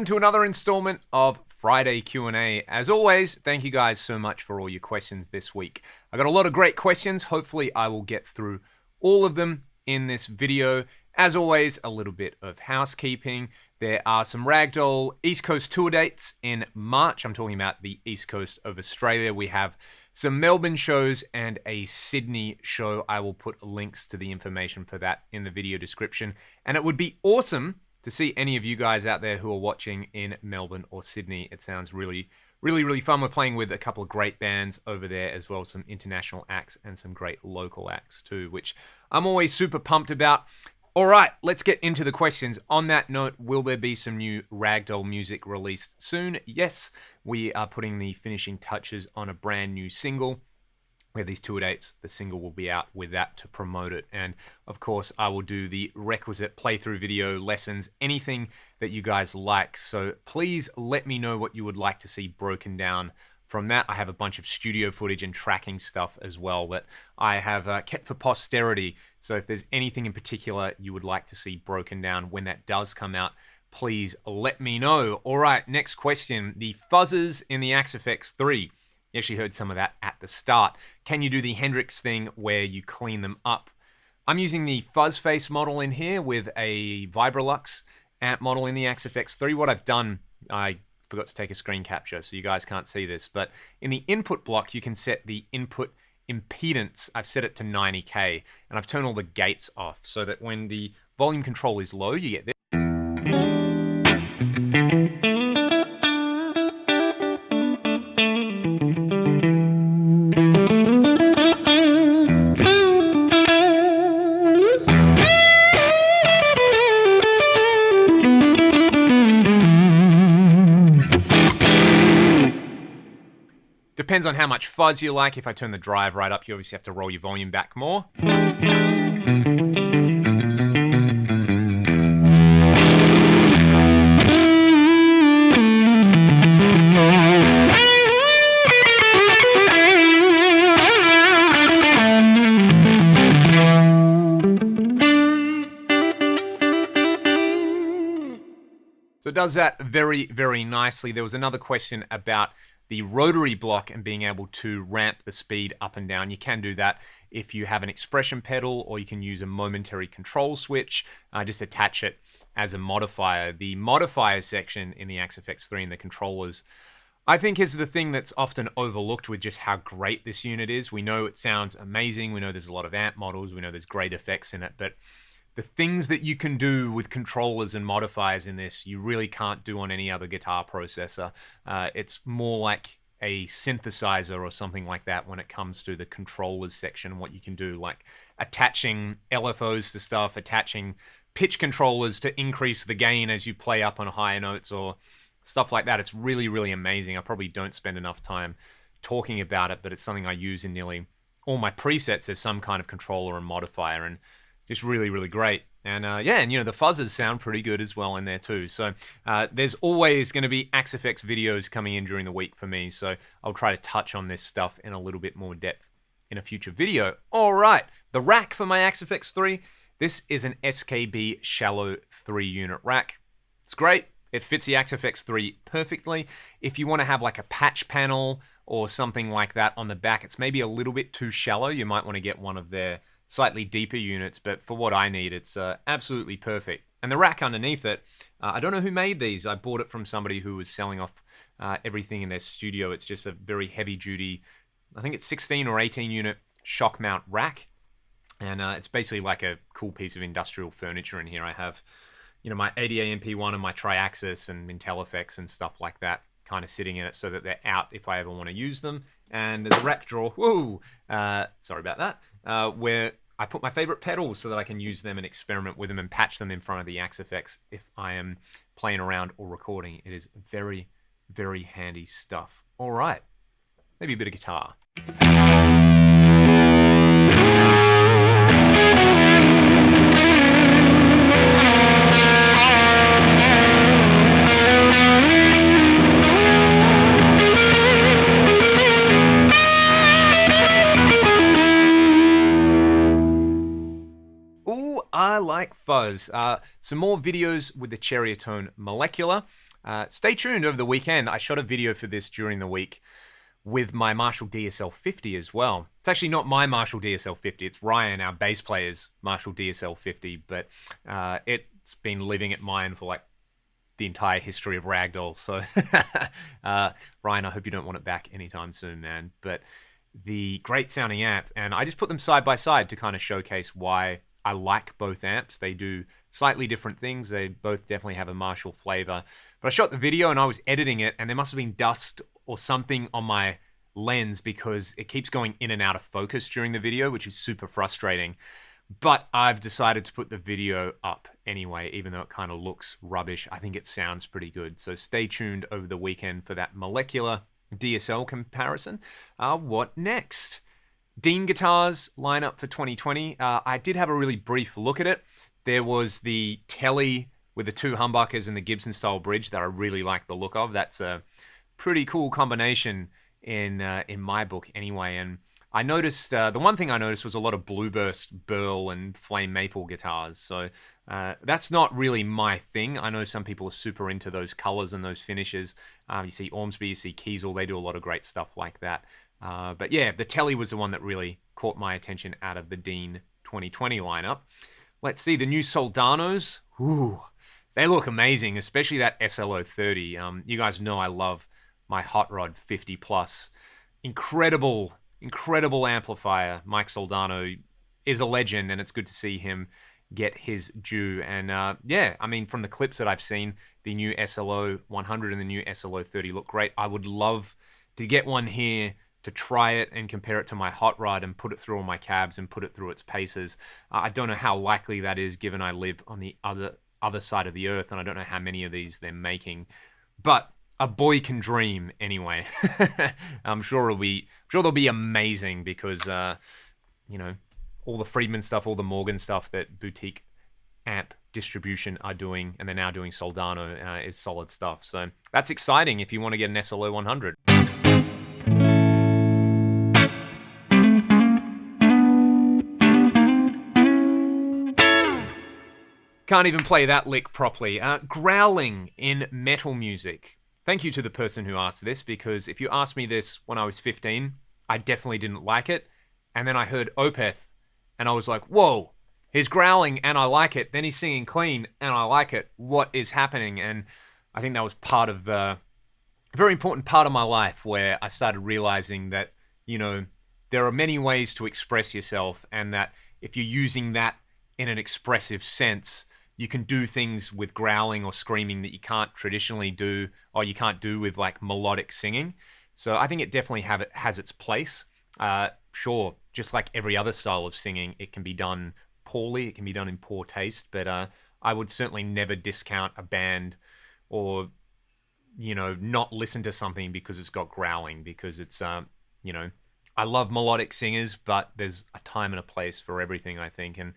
Welcome to another installment of Friday Q&A. As always, thank you guys so much for all your questions this week. I got a lot of great questions. Hopefully I will get through all of them in this video. As always, a little bit of housekeeping. There are some Ragdoll East Coast tour dates in March. I'm talking about the East Coast of Australia. We have some Melbourne shows and a Sydney show. I will put links to the information for that in the video description. And it would be awesome to see any of you guys out there who are watching in Melbourne or Sydney. It sounds really fun. We're playing with a couple of great bands over there as well, some international acts and some great local acts too, which I'm always super pumped about. All right, let's get into the questions. On that note, will there be some new Ragdoll music released soon? Yes, we are putting the finishing touches on a brand new single. We have these tour dates. The single will be out with that to promote it. And of course, I will do the requisite playthrough video lessons, anything that you guys like. So please let me know what you would like to see broken down from that. I have a bunch of studio footage and tracking stuff as well that I have kept for posterity. So if there's anything in particular you would like to see broken down when that does come out, please let me know. All right, next question. The fuzzes in the Axe FX 3. You actually heard some of that at the start. Can you do the Hendrix thing where you clean them up? I'm using the fuzz face model in here with a Vibrolux amp model in the Axe FX 3. What I've done, I forgot to take a screen capture, so you guys can't see this, but in the input block, you can set the input impedance. I've set it to 90K, and I've turned all the gates off so that when the volume control is low, you get this. Depends on how much fuzz you like. If I turn the drive right up, you obviously have to roll your volume back more. So it does that very nicely. There was another question about the rotary block and being able to ramp the speed up and down. You can do that if you have an expression pedal, or you can use a momentary control switch. Just attach it as a modifier. The modifier section in the Axe FX 3 and the controllers, I think, is the thing that's often overlooked with just how great this unit is. We know it sounds amazing. We know there's a lot of amp models. We know there's great effects in it, but the things that you can do with controllers and modifiers in this, you really can't do on any other guitar processor. It's more like a synthesizer or something like that when it comes to the controllers section, what you can do, like attaching LFOs to stuff, attaching pitch controllers to increase the gain as you play up on higher notes or stuff like that. It's really amazing. I probably don't spend enough time talking about it, but it's something I use in nearly all my presets as some kind of controller and modifier, and just really great. And yeah, and you know, the fuzzes sound pretty good as well in there too. So there's always going to be Axe FX videos coming in during the week for me, so I'll try to touch on this stuff in a little bit more depth in a future video. All right, the rack for my Axe FX 3. This is an SKB shallow 3-unit rack. It's great. It fits the Axe FX 3 perfectly. If you want to have like a patch panel or something like that on the back, it's maybe a little bit too shallow. You might want to get one of their slightly deeper units, but for what I need, it's absolutely perfect. And the rack underneath it, I don't know who made these. I bought it from somebody who was selling off everything in their studio. It's just a very heavy duty, I think it's 16 or 18 unit shock mount rack. And it's basically like a cool piece of industrial furniture in here. I have, you know, my ADA MP1 and my Triaxis and Intel effects and stuff like that kind of sitting in it so that they're out if I ever want to use them. And there's a rack drawer, sorry about that, where I put my favorite pedals so that I can use them and experiment with them and patch them in front of the Axe FX if I am playing around or recording. It is very handy stuff. All right, maybe a bit of guitar. I like fuzz. Some more videos with the Cherrytone Molecular. Stay tuned over the weekend. I shot a video for this during the week with my Marshall DSL-50 as well. It's actually not my Marshall DSL-50. It's Ryan, our bass player's Marshall DSL-50, but it's been living at mine for like the entire history of Ragdoll. So, Ryan, I hope you don't want it back anytime soon, man. But the great sounding amp, and I just put them side by side to kind of showcase why I like both amps. They do slightly different things. They both definitely have a Marshall flavor. But I shot the video and I was editing it, and there must have been dust or something on my lens because it keeps going in and out of focus during the video, which is super frustrating. But I've decided to put the video up anyway, even though it kind of looks rubbish. I think it sounds pretty good. So stay tuned over the weekend for that molecular DSL comparison. What next? Dean Guitars lineup for 2020. I did have a really brief look at it. There was the Telly with the two humbuckers and the Gibson style bridge that I really like the look of. That's a pretty cool combination in my book anyway. And I noticed, the one thing I noticed was a lot of Blueburst, Burl, and Flame Maple guitars. So that's not really my thing. I know some people are super into those colors and those finishes. You see Ormsby, you see Kiesel, they do a lot of great stuff like that. But yeah, the Telly was the one that really caught my attention out of the Dean 2020 lineup. Let's see, the new Soldanos. Ooh, they look amazing, especially that SLO 30. You guys know I love my Hot Rod 50 Plus. Incredible amplifier. Mike Soldano is a legend, and it's good to see him get his due. And yeah, I mean, from the clips that I've seen, the new SLO 100 and the new SLO 30 look great. I would love to get one here to try it and compare it to my Hot Rod and put it through all my cabs and put it through its paces. I don't know how likely that is, given I live on the other side of the earth, and I don't know how many of these they're making. But a boy can dream anyway. I'm sure they'll be amazing because you know, all the Friedman stuff, all the Morgan stuff that Boutique Amp Distribution are doing, and they're now doing Soldano, is solid stuff. So that's exciting if you want to get an SLO 100. Can't even play that lick properly. Growling in metal music. Thank you to the person who asked this, because if you asked me this when I was 15, I definitely didn't like it. And then I heard Opeth, and I was like, whoa, he's growling and I like it. Then he's singing clean and I like it. What is happening? And I think that was part of a very important part of my life where I started realizing that, you know, there are many ways to express yourself, and that if you're using that in an expressive sense, you can do things with growling or screaming that you can't traditionally do, or you can't do with like melodic singing. So I think it definitely has its place. Sure, just like every other style of singing, it can be done poorly, it can be done in poor taste, but I would certainly never discount a band or, you know, not listen to something because it's got growling, because it's, you know, I love melodic singers, but there's a time and a place for everything, I think. And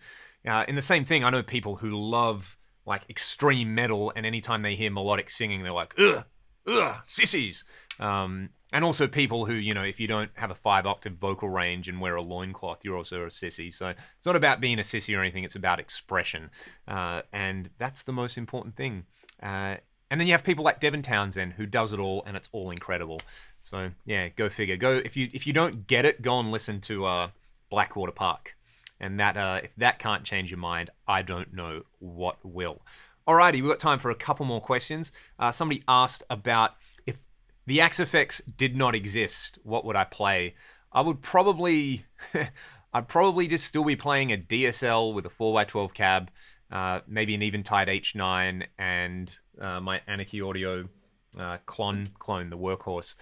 in the same thing, I know people who love like extreme metal, and anytime they hear melodic singing, they're like, ugh, sissies. And also people who, you know, if you don't have a 5-octave vocal range and wear a loincloth, you're also a sissy. So it's not about being a sissy or anything, it's about expression. And that's the most important thing. And then you have people like Devin Townsend, who does it all, and it's all incredible. So yeah, go figure. Go if you don't get it, go and listen to Blackwater Park. And that if that can't change your mind, I don't know what will. Alrighty, we've got time for a couple more questions. Somebody asked about if the Axe-Fx did not exist, what would I play? I would probably, I'd probably just still be playing a DSL with a 4x12 cab, maybe an Eventide H9, and my Anarchy Audio clone, the workhorse.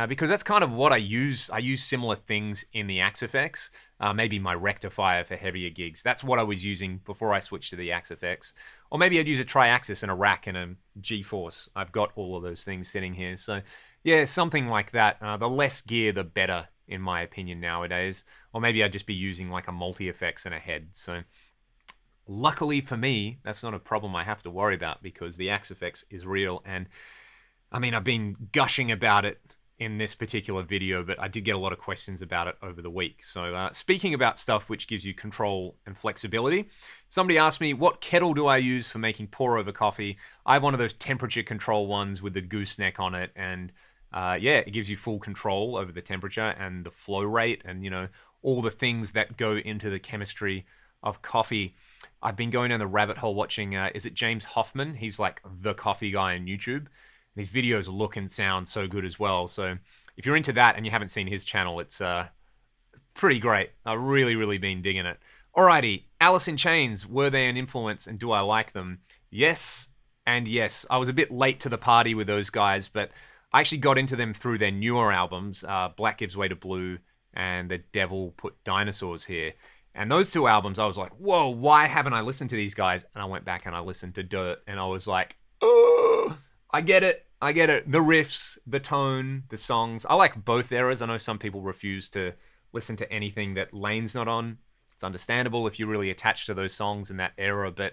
Because that's kind of what I use. I use similar things in the Axe-Fx. Maybe my rectifier for heavier gigs. That's what I was using before I switched to the Axe-Fx. Or maybe I'd use a Triaxis and a rack and a G-Force. I've got all of those things sitting here. So yeah, something like that. The less gear, the better, in my opinion, nowadays. Or maybe I'd just be using like a multi-effects and a head. So luckily for me, that's not a problem I have to worry about, because the Axe-Fx is real. And I mean, I've been gushing about it in this particular video, but I did get a lot of questions about it over the week. So speaking about stuff which gives you control and flexibility, somebody asked me, what kettle do I use for making pour over coffee? I have one of those temperature control ones with the gooseneck on it, and yeah, it gives you full control over the temperature and the flow rate and, you know, all the things that go into the chemistry of coffee. I've been going down the rabbit hole watching, is it James Hoffman? He's like the coffee guy on YouTube. His videos look and sound so good as well. So if you're into that and you haven't seen his channel, it's pretty great. I've really been digging it. Alrighty, Alice in Chains, were they an influence and do I like them? Yes and yes. I was a bit late to the party with those guys, but I actually got into them through their newer albums, Black Gives Way to Blue and The Devil Put Dinosaurs Here. And those two albums, I was like, whoa, why haven't I listened to these guys? And I went back and I listened to Dirt and I was like, oh, I get it. I get it. The riffs, the tone, the songs. I like both eras. I know some people refuse to listen to anything that Lane's not on. It's understandable if you're really attached to those songs in that era. But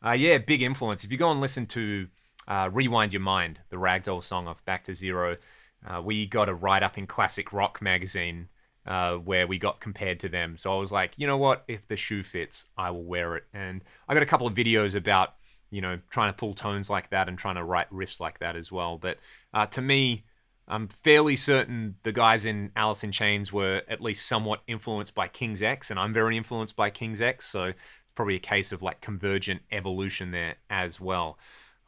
yeah, big influence. If you go and listen to Rewind Your Mind, the Ragdoll song off Back to Zero, we got a write-up in Classic Rock magazine where we got compared to them. So I was like, you know what? If the shoe fits, I will wear it. And I got a couple of videos about, you know, trying to pull tones like that and trying to write riffs like that as well. But to me, I'm fairly certain the guys in Alice in Chains were at least somewhat influenced by King's X, and I'm very influenced by King's X, so it's probably a case of like convergent evolution there as well.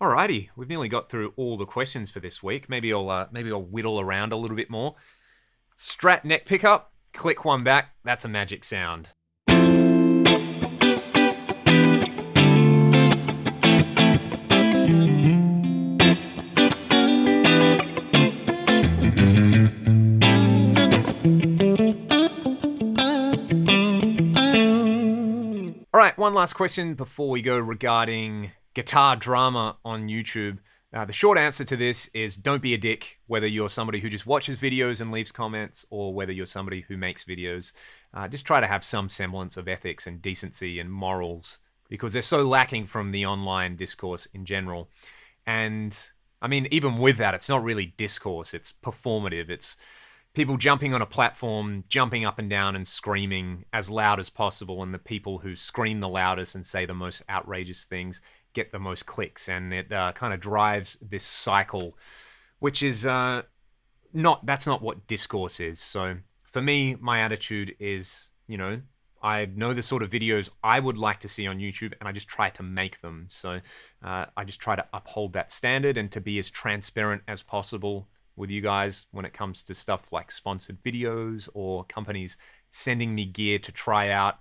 Alrighty, we've nearly got through all the questions for this week. Maybe I'll whittle around a little bit more. Strat neck pickup, click one back. That's a magic sound. All right, one last question before we go regarding guitar drama on YouTube. The short answer to this is don't be a dick, whether you're somebody who just watches videos and leaves comments or whether you're somebody who makes videos. Just try to have some semblance of ethics and decency and morals because they're so lacking from the online discourse in general. And I mean, even with that, it's not really discourse, it's performative. It's people jumping on a platform, jumping up and down and screaming as loud as possible, and the people who scream the loudest and say the most outrageous things get the most clicks, and it kind of drives this cycle, which is that's not what discourse is. So for me, my attitude is, you know, I know the sort of videos I would like to see on YouTube, and I just try to make them. So I just try to uphold that standard and to be as transparent as possible with you guys when it comes to stuff like sponsored videos or companies sending me gear to try out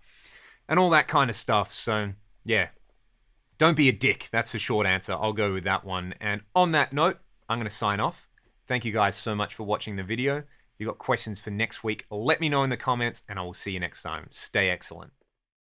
and all that kind of stuff. So yeah, don't be a dick. That's the short answer. I'll go with that one. And on that note, I'm going to sign off. Thank you guys so much for watching the video. If you've got questions for next week, let me know in the comments and I will see you next time. Stay excellent.